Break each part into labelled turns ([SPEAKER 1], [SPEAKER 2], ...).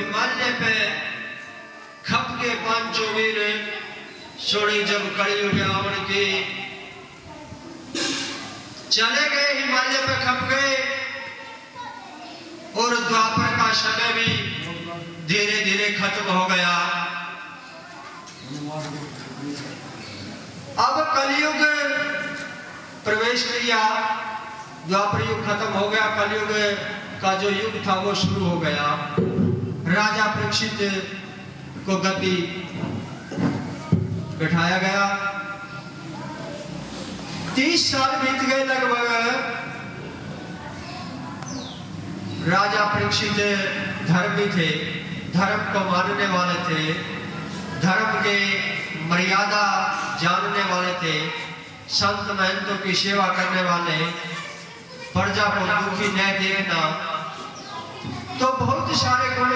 [SPEAKER 1] हिमालय पे खप के पांचों वीर छोड़ी जब कलयुग रावण के चले गए, हिमालय पे खप गए और द्वापर का समय भी धीरे धीरे खत्म हो गया। अब कलयुग प्रवेश किया, द्वापर युग खत्म हो गया, कलयुग का जो युग था वो शुरू हो गया। राजा परीक्षित को गद्दी बिठाया गया। 30 साल बीत गए लगभग। राजा परीक्षित धर्मी थे, धर्म को मानने वाले थे, धर्म के मर्यादा जानने वाले थे, संत महंतों की सेवा करने वाले, प्रजा को दुखी न देखना, तो बहुत सारे गुण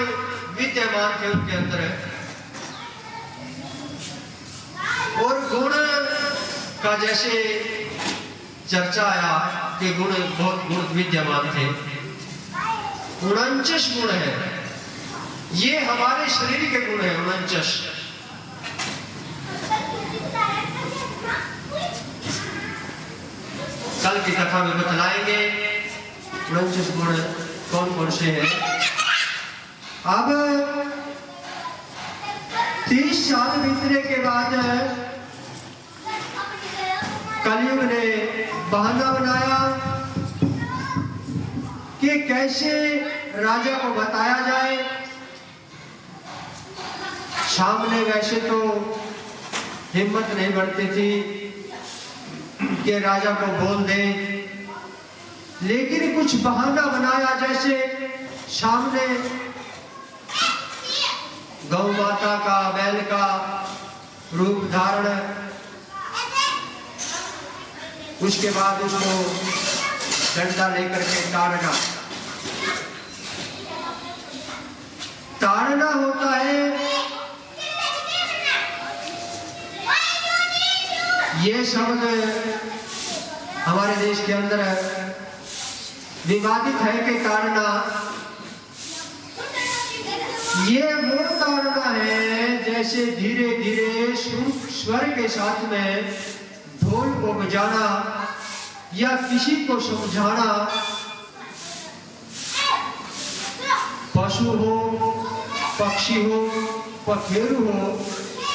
[SPEAKER 1] विद्यमान थे उनके अंदर। और गुण का जैसे चर्चा आया कि गुण बहुत गुण विद्यमान थे। 49 गुण है, ये हमारे शरीर के गुण है 49। कल की कथा में बतलाएंगे 49 गुण कौन कौन से हैं। अब 30 साल बीतने के बाद कलयुग ने बहाना बनाया कि कैसे राजा को बताया जाए। सामने वैसे तो हिम्मत नहीं बढ़ती थी कि राजा को बोल दे, लेकिन कुछ बहाना बनाया, जैसे सामने गौ माता का, बैल का रूप धारण, उसके बाद उसको डंडा लेकर के ताड़ना। ताड़ना होता है, ये शब्द हमारे देश के अंदर विवादित है कि ताड़ना, ये वो ताड़ना है जैसे धीरे धीरे स्वर के साथ में ढोल को बजाना या किसी को समझाना। पशु हो, पक्षी हो, पखेरु हो,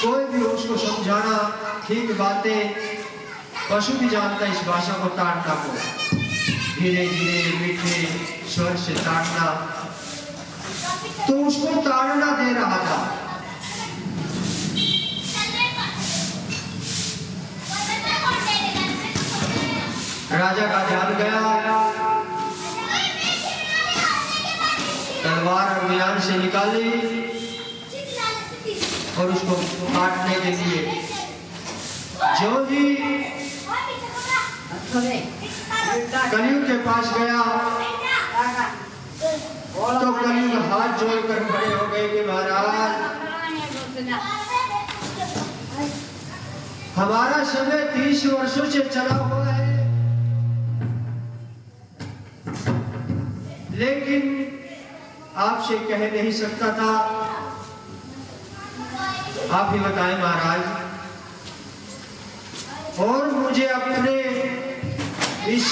[SPEAKER 1] कोई भी उसको समझाना, ठीक बातें, पशु भी जानता है इस भाषा को, ताड़ना को धीरे धीरे मीठे स्वर से ताड़ना, तो उसको ताड़ना दे रहा था। राजा का ध्यान गया, तलवार म्यान से निकाली और उसको काटने के लिए जो भी कलयुग के पास गया तो कलयुग हाथ जोड़कर खड़े हो गए कि महाराज, हमारा समय 30 वर्षों से चला हुआ है, लेकिन आपसे कह नहीं सकता था, आप ही बताएं महाराज। और मुझे अपने इस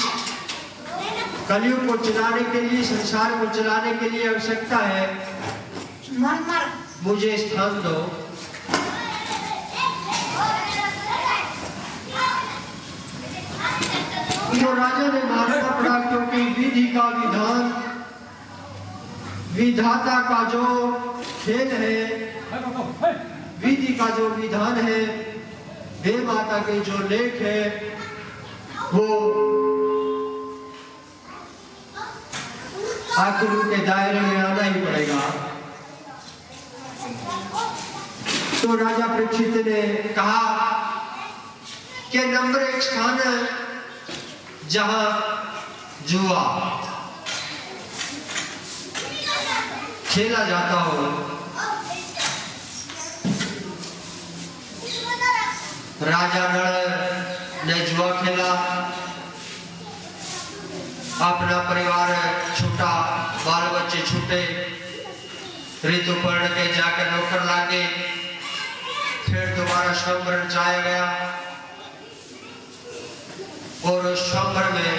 [SPEAKER 1] कलयुग को चलाने के लिए, संसार को चलाने के लिए आवश्यकता है, मुझे स्थान दो। तो राजा ने मानना पड़ा, क्योंकि विधि का विधान, विधाता का जो खेल है, विधि का जो विधान है, हे माता के जो लेख है, वो आखिर उनके दायरे में आना ही पड़ेगा। तो राजा परीक्षित ने कहा कि नंबर 1 स्थान जहां जुआ खेला जाता हो, राजा नल ने जुआ खेला, अपना परिवार छूटा, बाल बच्चे छूटे ऋतुपर्ण के जाकर नौकर लागे, फिर दोबारा स्वयंवर रचाया गया और उस स्वयंवर में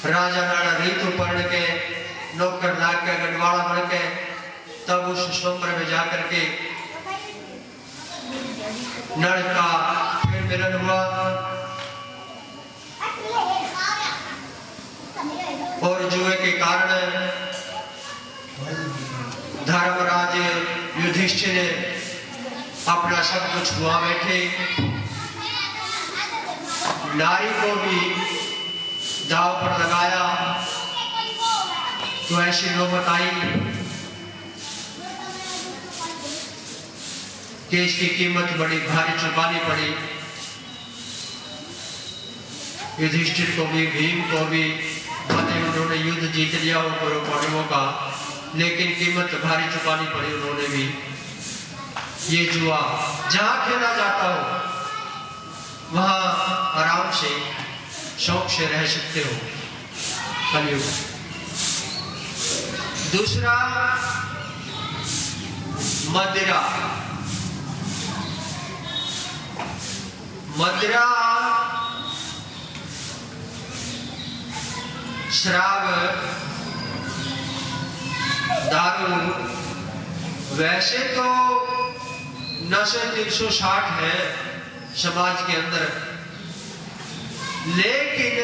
[SPEAKER 1] राजा राणा ऋतुपर्ण के नौकर लाग के गढ़वाला बन के तब उस स्वयंवर में जाकर के नर का फिर मिलन हुआ और जुए के कारण धर्मराज युधिष्ठिर अपना सब कुछ हुआ बैठे, नारी को भी दाव पर लगाया तो ऐसी नौबत आई कि इसकी कीमत बड़ी भारी चुकानी पड़ी। युधिष्ठिर को भी, भीम को भी, भले उन्होंने युद्ध जीत लिया हो कौरव पांडवों का, लेकिन कीमत भारी चुकानी पड़ी उन्होंने भी। ये जुआ जहां खेला जाता हो वहां आराम से शौक से रह सकते हो। कलयुग। दूसरा मदिरा। मदिरा शराब, दारू, वैसे तो नशे 360 है समाज के अंदर, लेकिन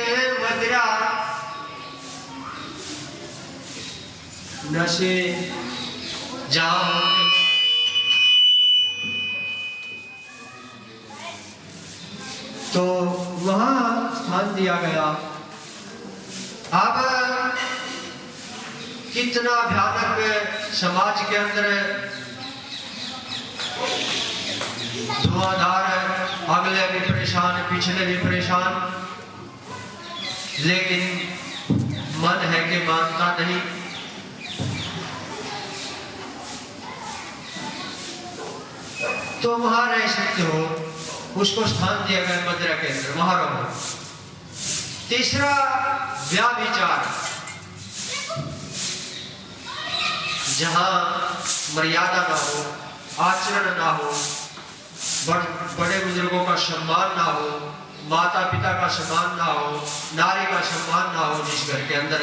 [SPEAKER 1] मदिरा नशे जहां होंगे तो वहां स्थान दिया गया। अब कितना भयानक समाज के अंदर धुआंधार, अगले भी परेशान, पिछले भी परेशान, लेकिन मन है कि मानता नहीं। तो वहां रह सकते हो, उसको स्थान दिया गया मदिरा के अंदर, वहां रहो। तीसरा व्याभिचार, जहां मर्यादा ना हो, आचरण ना हो, बड़े बुजुर्गों का सम्मान ना हो, माता पिता का सम्मान ना हो, नारी का सम्मान ना हो, जिस घर के अंदर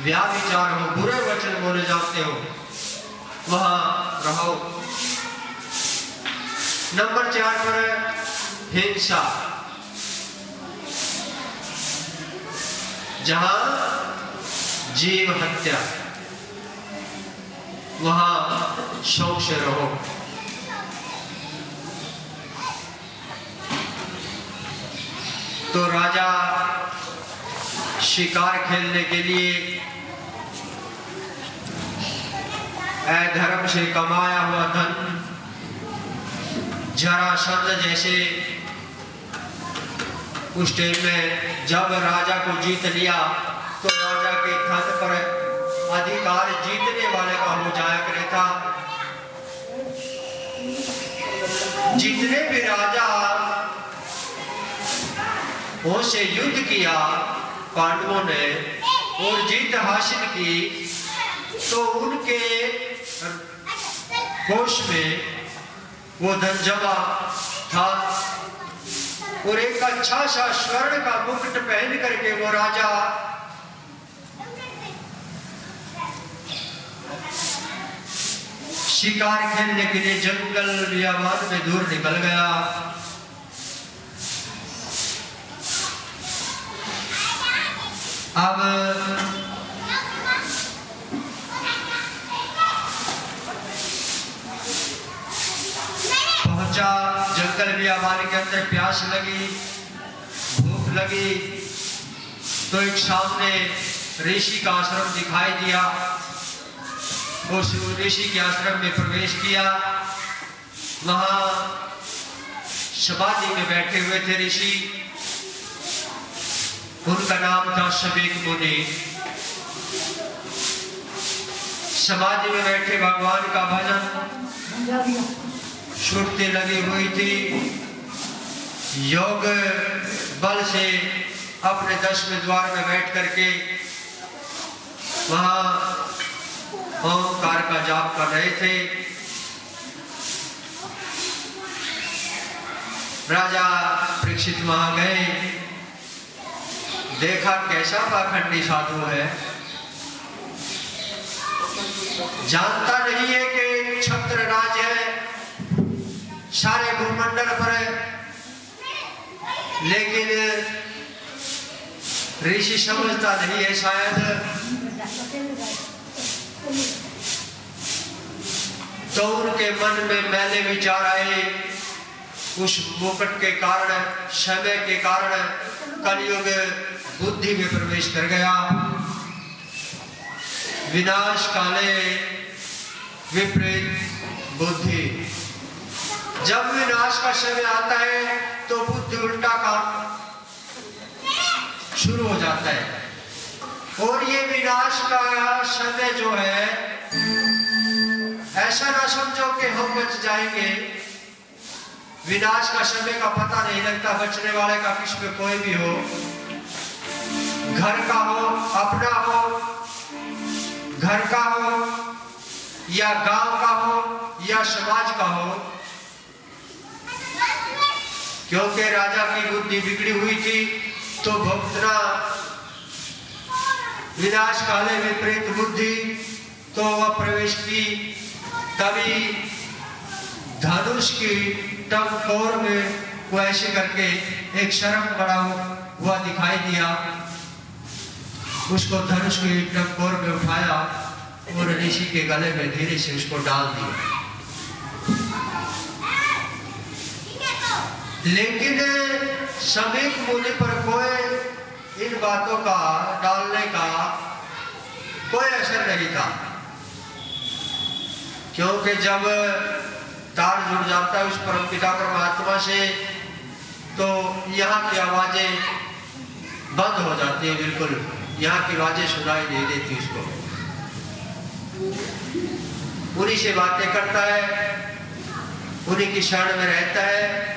[SPEAKER 1] व्याभिचार हो, बुरे वचन बोले जाते हो, वहां रहो। नंबर 4 पर हिंसा, जहां जीव हत्या, वहां शौक से रहो। तो राजा शिकार खेलने के लिए अधर्म से कमाया हुआ धन, जरासंध जैसे उस टाइम में जब राजा को जीत लिया तो राजा के धन पर अधिकार जीतने वाले का हो जाया करे था। जितने भी राजा उनसे युद्ध किया पांडवों ने और जीत हासिल की, तो उनके कोष में वो धन जमा था और एक अच्छा सा स्वर्ण का मुकुट पहन करके वो राजा शिकार खेलने के लिए जंगल बियाबान में दूर निकल गया। अब पहुंचा जंगल बियाबान के अंदर, प्यास लगी, भूख लगी, तो एक सामने ऋषि का आश्रम दिखाई दिया। उस ऋषि के आश्रम में प्रवेश किया। वहां समाधि में बैठे हुए थे ऋषि, उनका नाम था शबीक मुनि। समाधि में बैठे भगवान का भजन सुरती लगी हुई थी। योग बल से अपने 10वें द्वार में बैठ करके वहां ओंकार का जाप कर रहे थे। राजा परीक्षित वहां गए, देखा कैसा पाखंडी साधु है, जानता नहीं है कि छत्र राज है सारे भूमंडल पर, लेकिन ऋषि समझता नहीं है शायद। तो उनके मन में मैले विचार आए, उस मुकुट के कारण, समय के कारण कलयुग बुद्धि में प्रवेश कर गया। विनाश काले विपरीत बुद्धि, जब विनाश का समय आता है तो बुद्धि उल्टा काम शुरू हो जाता है। और ये विनाश का समय जो है, ऐसा ना समझो कि हम बच जाएंगे। विनाश का समय का पता नहीं लगता, बचने वाले का किस पे कोई भी हो, घर का हो, अपना हो, घर का हो या गांव का हो या समाज का हो। क्योंकि राजा की बुद्धि बिगड़ी हुई थी तो भुगतना विनाश काले विपरीत बुद्धि, तो वह प्रवेश की। तभी धनुष की टंकोर में वो ऐसे करके एक शर्म बड़ा हुआ दिखाई दिया, उसको धनुष की टंकोर में उठाया और ऋषि के गले में धीरे से उसको डाल दिया। लेकिन समीक मुनि पर कोई इन बातों का डालने का कोई असर नहीं था, क्योंकि जब तार जुड़ जाता है उस परमपिता परमात्मा से तो यहाँ की आवाजें बंद हो जाती है, बिल्कुल यहाँ की आवाजें सुनाई नहीं देती उसको। उन्हीं से बातें करता है, उन्हीं की शरण में रहता है।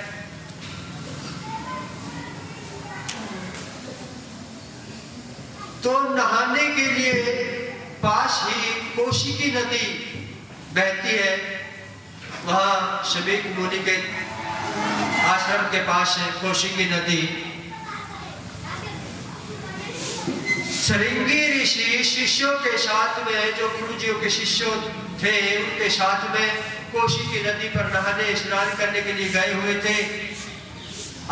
[SPEAKER 1] तो नहाने के लिए पास ही कौशिकी नदी बहती है, वहां समीक मुनि के आश्रम के पास है कौशिकी नदी। श्रृंगी ऋषि शिष्यों के साथ में, जो गुरुजियों के शिष्य थे उनके साथ में कौशिकी नदी पर नहाने स्नान करने के लिए गए हुए थे।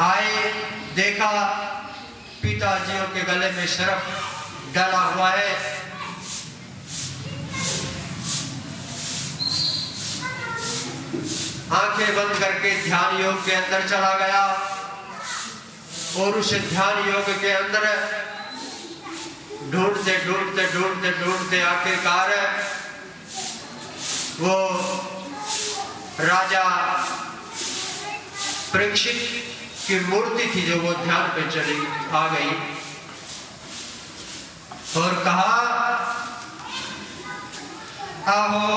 [SPEAKER 1] आए, देखा पिताजियों के गले में सर्प डाला हुआ है। आंखें बंद करके ध्यान योग के अंदर चला गया और उस ध्यान योग के अंदर ढूंढते ढूंढते ढूंढते ढूंढते आखिरकार वो राजा परीक्षित की मूर्ति थी जो वो ध्यान पे चली आ गई और कहा, अहो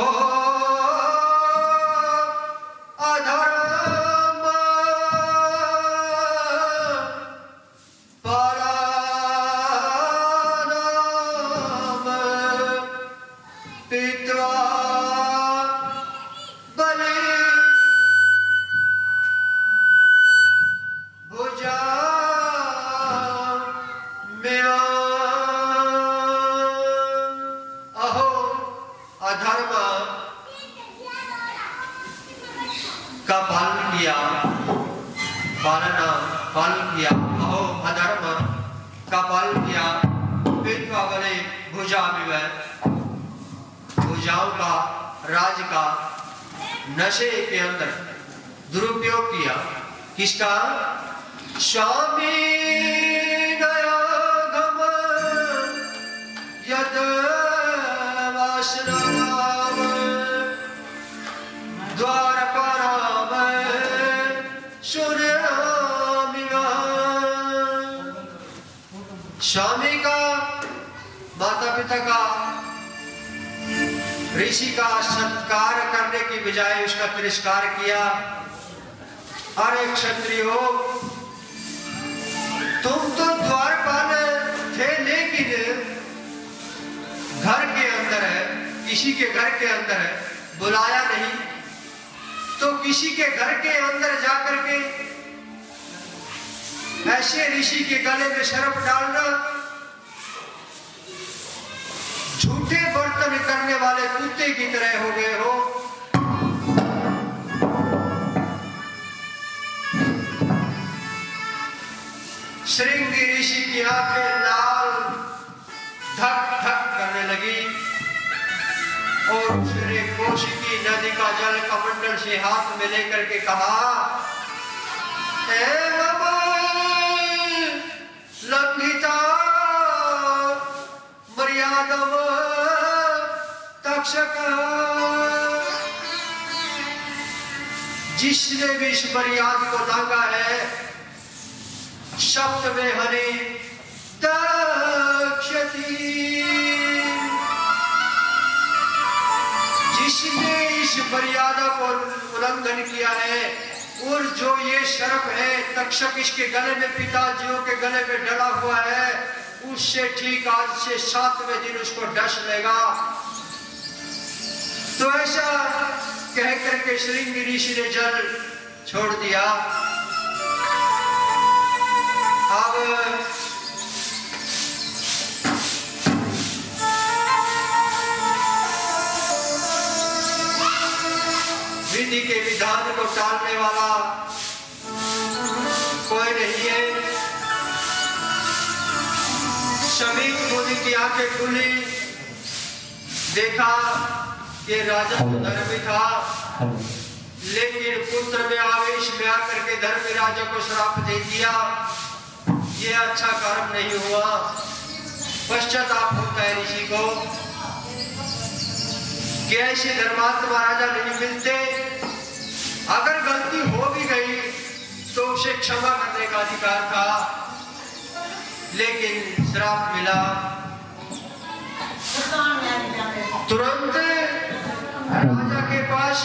[SPEAKER 1] अधर्म परानाम पित्वा बलि भुजा मेरा। अहो अधर्म का पालन किया, पालन किया, अहो अधर्म का पालन किया, पित्वा बले भुजा में, भुजाओं का राज का नशे के अंदर दुरुपयोग किया। किसका? स्वामी दयागम यद वासनाम द्वारपाराम सुनामिवा। स्वामी का, माता पिता का, ऋषि का सत्कार करने की बजाय उसका तिरस्कार किया। अरे क्षत्रियो, तुम तो द्वारपाल थे, लेकिन घर के अंदर किसी के घर के अंदर है, बुलाया नहीं, तो किसी के घर के अंदर जाकर के ऐसे ऋषि के गले में शर्फ डालना, झूठे बर्तन करने वाले कुत्ते की तरह हो गए हो। श्रृंगी ऋषि की आंखें लाल धक धक करने लगी और उसने कौशिकी नदी का जल कमंडल से हाथ में लेकर के कहा, हे लंघिता मर्यादम तक्षक, जिसने भी इस मर्यादा को लांघा है, शब्द में हरि तक्षति, जिसने इस मर्यादा को उल्लंघन किया है और जो ये शर्फ है तक्षक इसके गले में, पिताजियों के गले में डला हुआ है, उससे ठीक आज से 7वें दिन उसको डस लेगा। तो ऐसा कह करके श्रृंगी ऋषि ने जल छोड़ दिया। अब विधि के विधान को टालने वाला कोई नहीं है। समीप मुनि की आंखें खुली, देखा कि राजा धर्मी था, लेकिन पुत्र में आवेश में आकर के धर्मी राजा को श्राप दे दिया। ये अच्छा कर्म नहीं हुआ। पश्चाताप होता है ऋषि को कि ऐसे धर्मात्मा राजा नहीं मिलते। अगर गलती हो भी गई तो उसे क्षमा करने का अधिकार था, लेकिन श्राप मिला। तुरंत राजा के पास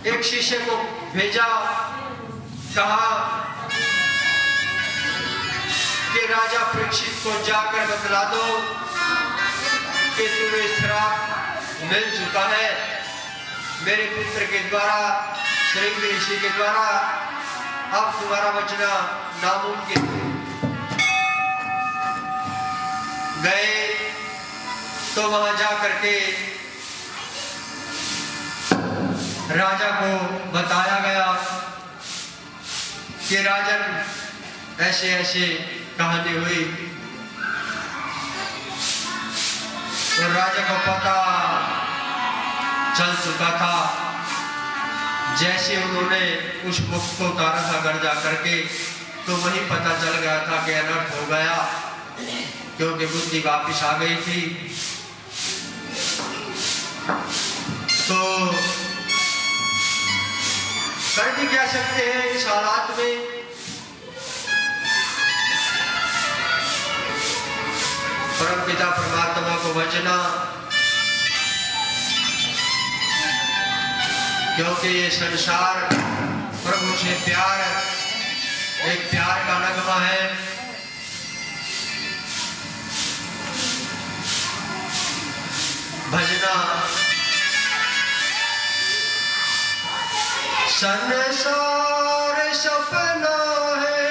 [SPEAKER 1] एक शिष्य को भेजा, कहा कि राजा परीक्षित को जाकर बतला दो कि तुम्हें श्राप मिल चुका है मेरे पुत्र के द्वारा, श्रृंगी ऋषि के द्वारा। अब तुम्हारा बचना नामुमकिन। गए तो वहां जाकर के राजा को बताया गया कि राजन ऐसे ऐसे कहानी हुई, और राजा को पता चल चुका था। जैसे उन्होंने उस मुक्त को उतारा था घर जा करके, तो वही पता चल गया था कि अनर्थ हो गया, क्योंकि बुद्धि वापिस आ गई थी। तो कर भी क्या सकते हैं इस हालात में। परमपिता परमात्मा को बचना, क्योंकि ये संसार प्रभु से प्यार, एक प्यार का नगमा है। भजना संसार सपना है,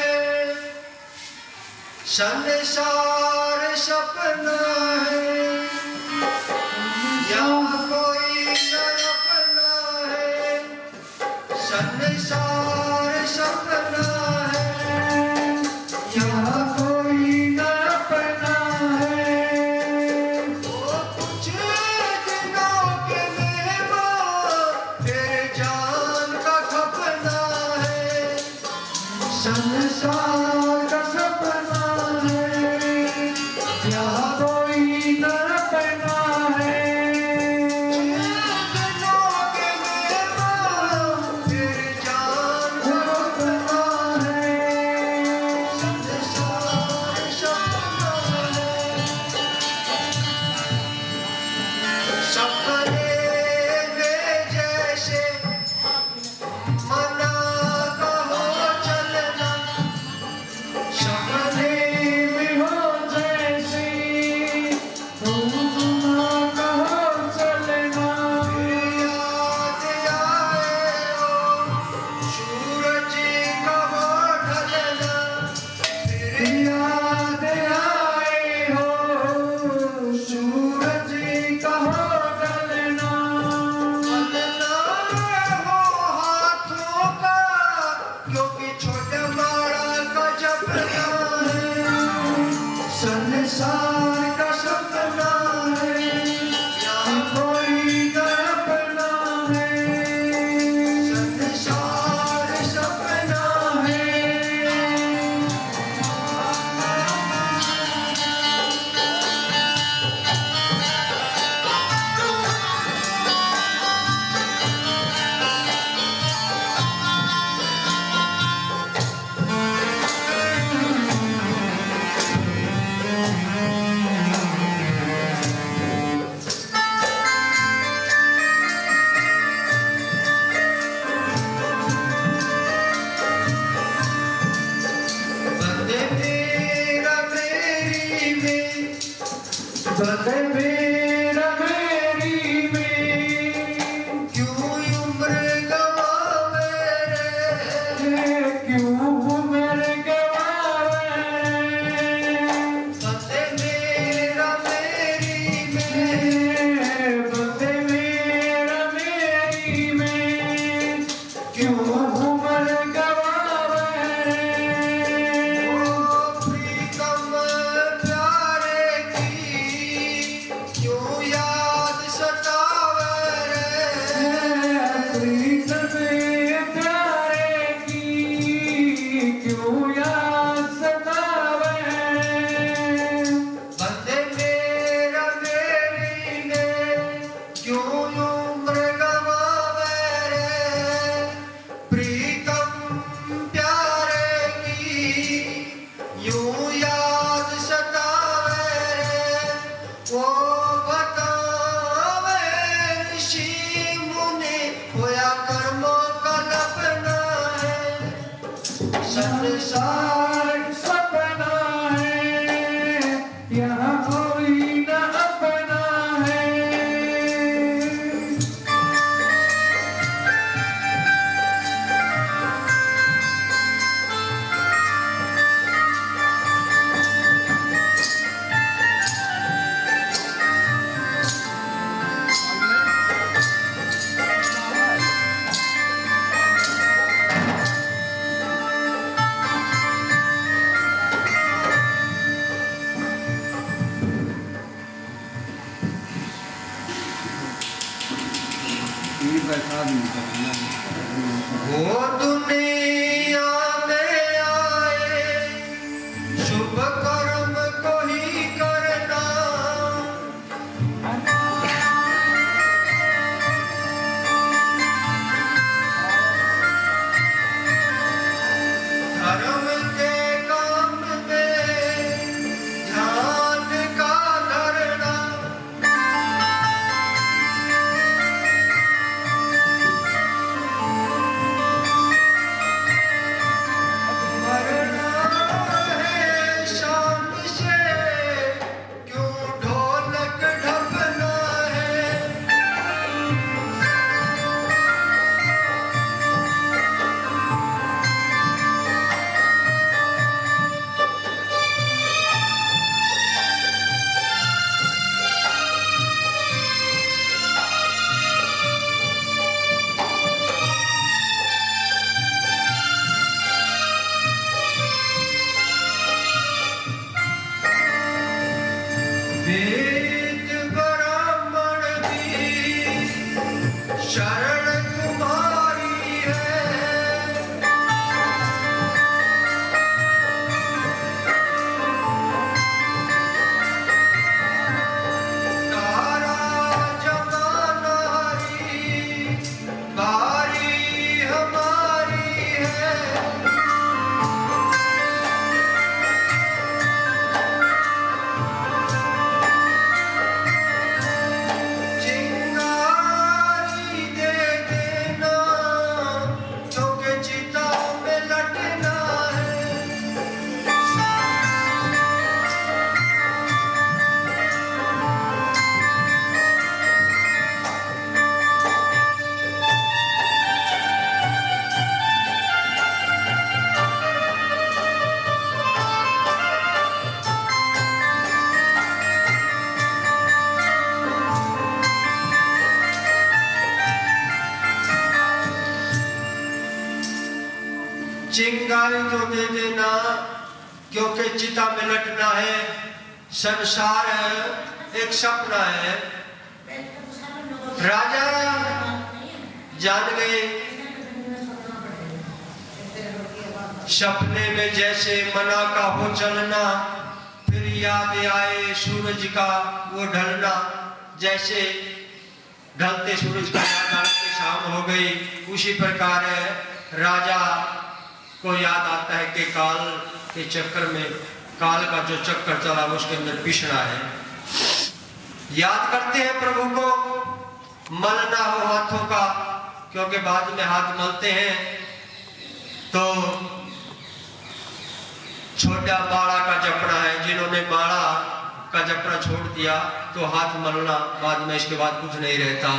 [SPEAKER 1] संसार सपना है, यहाँ कोई न अपना है। संसार सपना है, यहाँ कोई न अपना है। वो कुछ दिनों के मेहमान फिर जान का खपना है। संसार वो दुनिया में आए शुभ कर्म को ही करना, धर्म के काम में ध्यान का धरना, मरना है शान से क्यों ढोलक ढपना है। वेद ब्राह्मण भी शरण तुम्हारी है, तारा जमाना हरी बारी हमारी है। चिंगारी दे देना क्योंकि चिता में लटना है। चिंगारी तो दे देना क्योंकि चिता में लटना है। संसार एक सपना है। राजा जान गए सपने में जैसे मना का हो चलना, फिर याद आए सूरज का वो ढलना। जैसे ढलते सूरज का याद आते शाम हो गई, उसी प्रकार राजा को याद आता है कि काल के चक्कर में, काल का जो चक्कर चला उसके अंदर पिछड़ा है। याद करते हैं प्रभु को, मलना हो हाथों का, क्योंकि बाद में हाथ मलते हैं तो छोटा बाड़ा का जपना है। जिन्होंने बाड़ा का जपना छोड़ दिया तो हाथ मलना बाद में, इसके बाद कुछ नहीं रहता।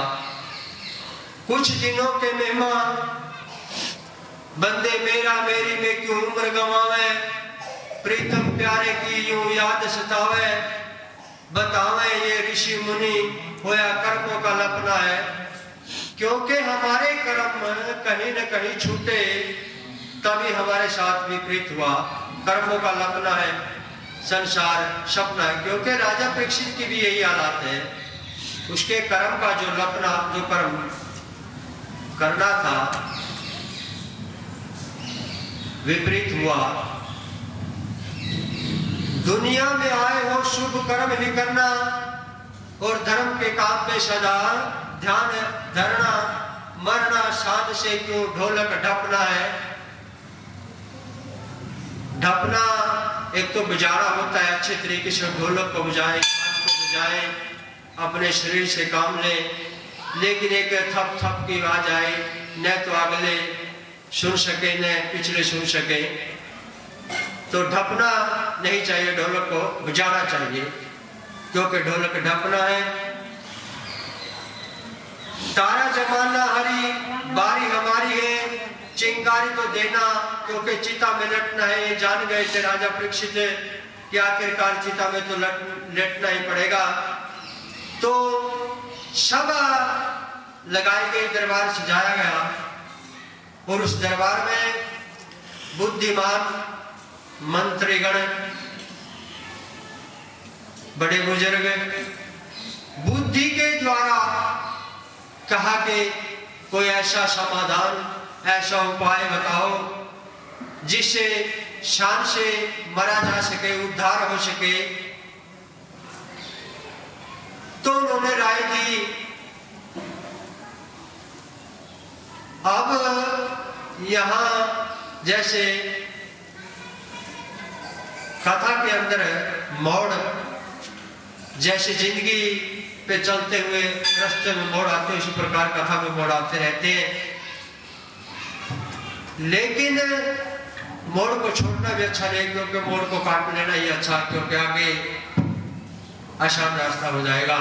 [SPEAKER 1] कुछ दिनों के मेहमान बंदे मेरा मेरी में क्यों उम्र गंवावे, प्रीतम प्यारे की यूं याद सतावे। बतावे ये ऋषि मुनि होया कर्मों का लपना है, क्योंकि हमारे कर्म कहीं न कहीं छूटे तभी हमारे साथ विपरीत हुआ। कर्मों का लपना है, संसार सपना है। क्योंकि राजा परीक्षित की भी यही हालत है, उसके कर्म का जो लपना, जो कर्म करना था विपरीत हुआ। दुनिया में आए हो शुभ कर्म ही करना और धर्म के काम में सदा ध्यान धरना। मरना साध से क्यों ढोलक ढपना है। ढपना एक तो बजाना होता है, अच्छे तरीके से ढोलक को बजाए, साज को बजाए, अपने शरीर से काम ले, लेकिन एक थप थप की आवाज आए, न तो अगले सुन सके न पिछले सुन सके। तो ढपना नहीं चाहिए, ढोलक को बजाना चाहिए, क्योंकि ढोलक ढपना है। तारा जमाना हरी बारी हमारी है, चिंगारी तो देना क्योंकि चिता में लटना है। ये जान गए थे राजा परीक्षित कि आखिरकार चिता में तो लटना ही पड़ेगा। तो सभा लगाई गई, दरबार सजाया गया और उस दरबार में बुद्धिमान मंत्रीगण, बड़े बुजुर्ग बुद्धि के द्वारा कहा कि कोई ऐसा समाधान, ऐसा उपाय बताओ जिससे शान से मरा जा सके, उद्धार हो सके। तो उन्होंने राय दी। अब यहां जैसे कथा के अंदर मोड़, जैसे जिंदगी पे चलते हुए रास्ते में मोड़ आते हैं, उसी प्रकार कथा में मोड़ आते रहते हैं। लेकिन मोड़ को छोड़ना भी अच्छा नहीं, क्योंकि मोड़ को काट लेना ही अच्छा, क्योंकि आगे आसान रास्ता हो जाएगा।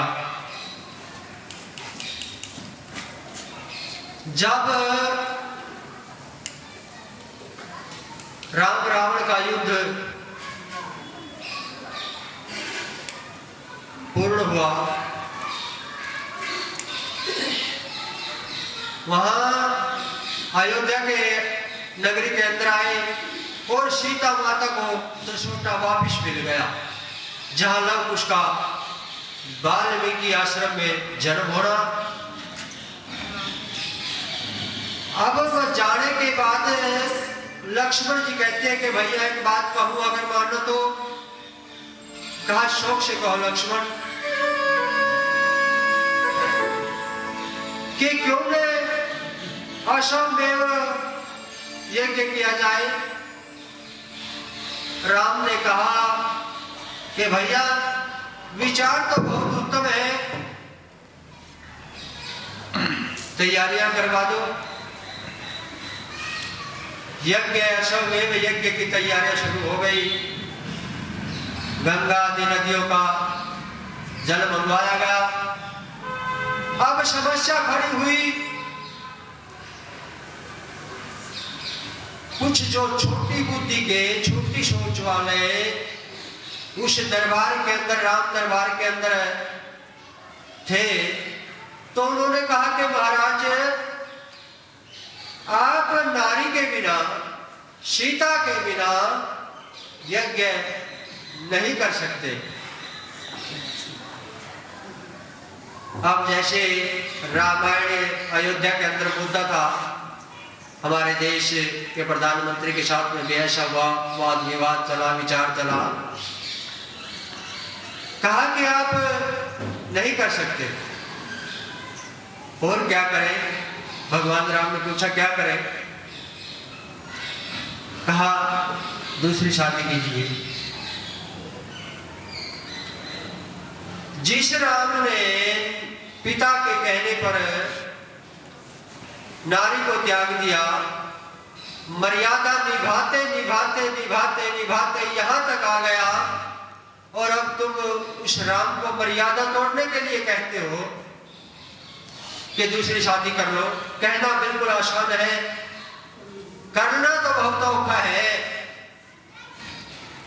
[SPEAKER 1] जब राम रावण का युद्ध पूर्ण हुआ, वहां अयोध्या के नगरी के अंदर आए और सीता माता को दशोटा वापिस मिल गया, जहां लव उसका वाल्मीकि आश्रम में जन्म होना। अब जाने के बाद लक्ष्मण जी कहते हैं कि भैया एक बात कहूं, अगर मानो तो। कहा शौक से कहो लक्ष्मण, कि क्यों न अश्वमेव यज्ञ किया जाए। राम ने कहा कि भैया विचार तो बहुत उत्तम है, तैयारियां करवा दो। यज्ञ, अश्वमेव यज्ञ की तैयारियां शुरू हो गई। गंगा आदि नदियों का जल मंगवाया गया। अब समस्या खड़ी हुई, कुछ जो छोटी बुद्धि के, छोटी सोच वाले उस दरबार के अंदर, राम दरबार के अंदर थे, तो उन्होंने कहा कि महाराज आप नारी के बिना, सीता के बिना यज्ञ नहीं कर सकते। अब जैसे रामायण अयोध्या के अंदर मुद्दा था, हमारे देश के प्रधानमंत्री के साथ में भी ऐसा हुआ, वाद विवाद चला, विचार चला। कहा कि आप नहीं कर सकते, और क्या करें? भगवान राम ने पूछा क्या करें? कहा दूसरी शादी कीजिए। जिस राम ने पिता के कहने पर नारी को त्याग दिया, मर्यादा निभाते निभाते निभाते निभाते यहां तक आ गया, और अब तुम उस राम को मर्यादा तोड़ने के लिए कहते हो कि दूसरी शादी कर लो। कहना बिल्कुल आसान है, करना तो बहुत औखा है।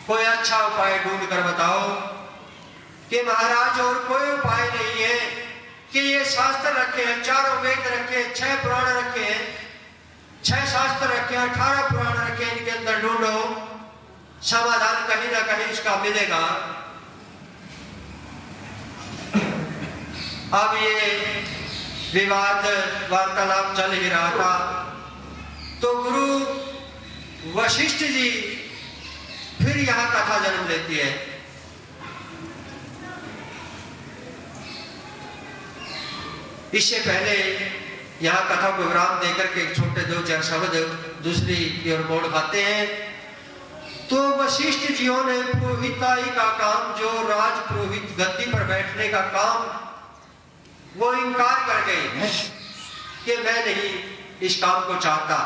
[SPEAKER 1] कोई अच्छा उपाय ढूंढ कर बताओ कि महाराज और कोई उपाय नहीं है कि ये शास्त्र रखे हैं, चारों वेद रखे, 6 पुराण रखे, 6 शास्त्र रखे, 18 पुराण रखे, इनके अंदर ढूंढो, समाधान कहीं ना कहीं इसका मिलेगा। अब ये विवाद वार्तालाप चल ही रहा था, तो गुरु वशिष्ठ जी फिर यहां कथा जन्म लेती है। इससे पहले यहां कथा को विराम देकर के एक छोटे 2-4 शब्द दूसरी की ओर मोड़ खाते हैं। तो वशिष्ठ जियों ने पुरोहिताई का काम, जो राज पुरोहित गद्दी पर बैठने का काम, वो इनकार कर गए कि मैं नहीं इस काम को चाहता।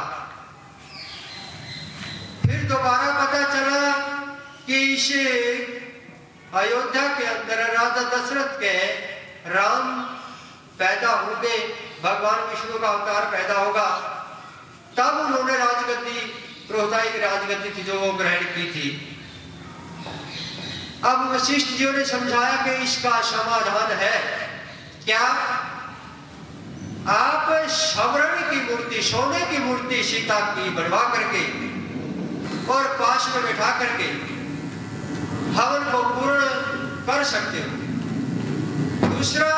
[SPEAKER 1] फिर दोबारा पता चला कि इस अयोध्या के अंदर राजा दशरथ के राम पैदा होंगे, भगवान विष्णु का अवतार पैदा होगा, तब उन्होंने राजगद्दी, पुरोहिताई की राजगद्दी थी जो वो ग्रहण की थी। अब वशिष्ठ जी ने समझाया कि इसका समाधान है क्या? आप स्वर्ण की मूर्ति, सोने की मूर्ति सीता की बनवा करके और पास में बैठा करके हवन को पूर्ण कर सकते हो। दूसरा,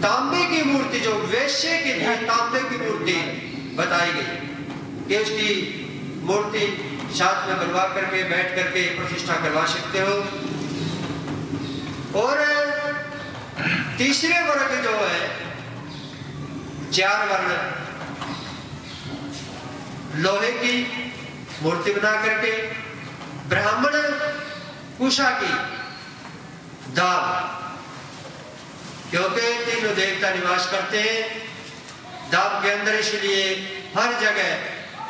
[SPEAKER 1] तांबे की मूर्ति, जो वैश्य के लिए तांबे की मूर्ति बताई गई कि उसकी मूर्ति साथ में बनवा करके बैठ करके प्रतिष्ठा करवा सकते हो। और तीसरे वर्ग जो है, 4 वर्ण लोहे की मूर्ति बना करके, ब्राह्मण कुशा की दाब, क्योंकि तीनों देवता निवास करते हैं दाब के अंदर, इसलिए हर जगह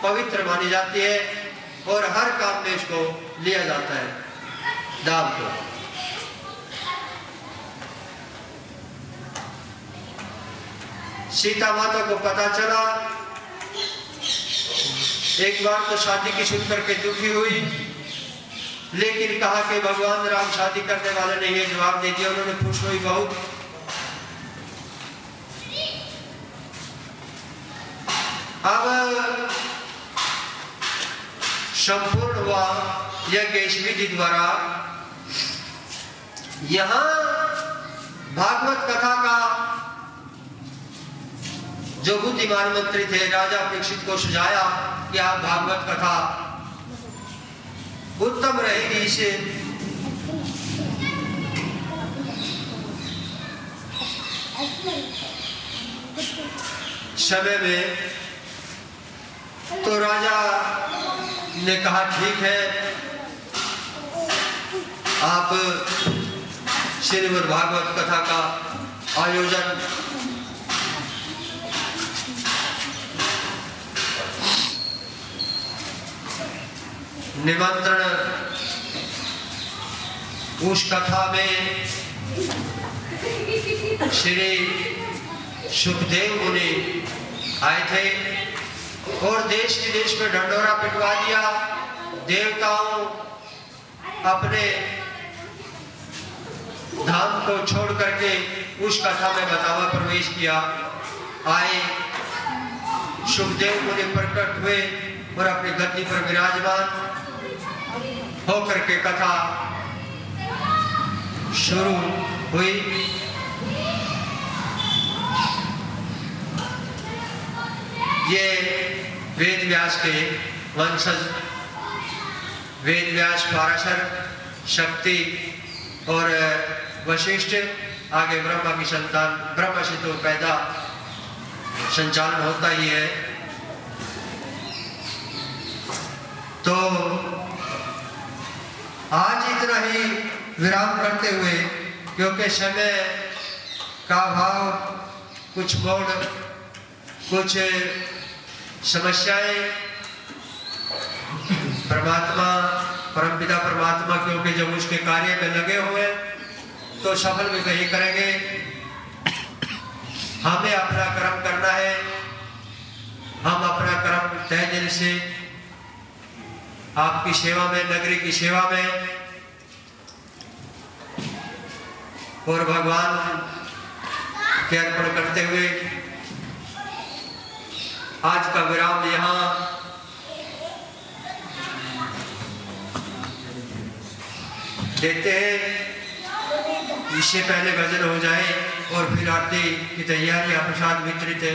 [SPEAKER 1] पवित्र मानी जाती है और हर काम में इसको लिया जाता है दाब को। सीता माता को पता चला, एक बार तो शादी की सुन करके दुखी हुई, लेकिन कहा कि भगवान राम शादी करने वाले नहीं है, जवाब दे दिया। उन्होंने खुश हुई बहुत। अब संपूर्ण हुआ यज्ञ इस विधि द्वारा। यहां भागवत कथा का जो बुद्धिमान मंत्री थे, राजा परीक्षित को सुझाया कि आप भागवत कथा उत्तम रहेगी, इसे समय में। तो राजा ने कहा ठीक है, आप श्रीमद् भागवत कथा का आयोजन निमंत्रण उस कथा में श्री सुखदेव मुनि आए थे और देश विदेश में ढंढोरा पिटवा दिया। देवताओं अपने धाम को छोड़ करके उस कथा में बतावा प्रवेश किया। आए सुखदेव मुनि प्रकट हुए और अपनी गद्दी पर विराजमान होकर के कथा शुरू हुई। ये वेद व्यास के वंशज, वेद व्यास, पाराशर, शक्ति और वशिष्ठ, आगे ब्रह्मा की संतान। ब्रह्मा से तो पैदा संचालन होता ही है। तो आज इतना ही विराम करते हुए, क्योंकि समय का भाव, कुछ मोड़, कुछ समस्याएं, परमात्मा, परमपिता परमात्मा क्योंकि जब उसके कार्य में लगे हुए तो सफल भी नहीं करेंगे। हमें अपना कर्म करना है। हम अपना कर्म तहे दिल से आपकी सेवा में, नगरी की सेवा में और भगवान के अर्पण करते हुए आज का विराम यहाँ देते हैं। इससे पहले भजन हो जाए और फिर आरती की तैयारी, प्रसाद वितरित है।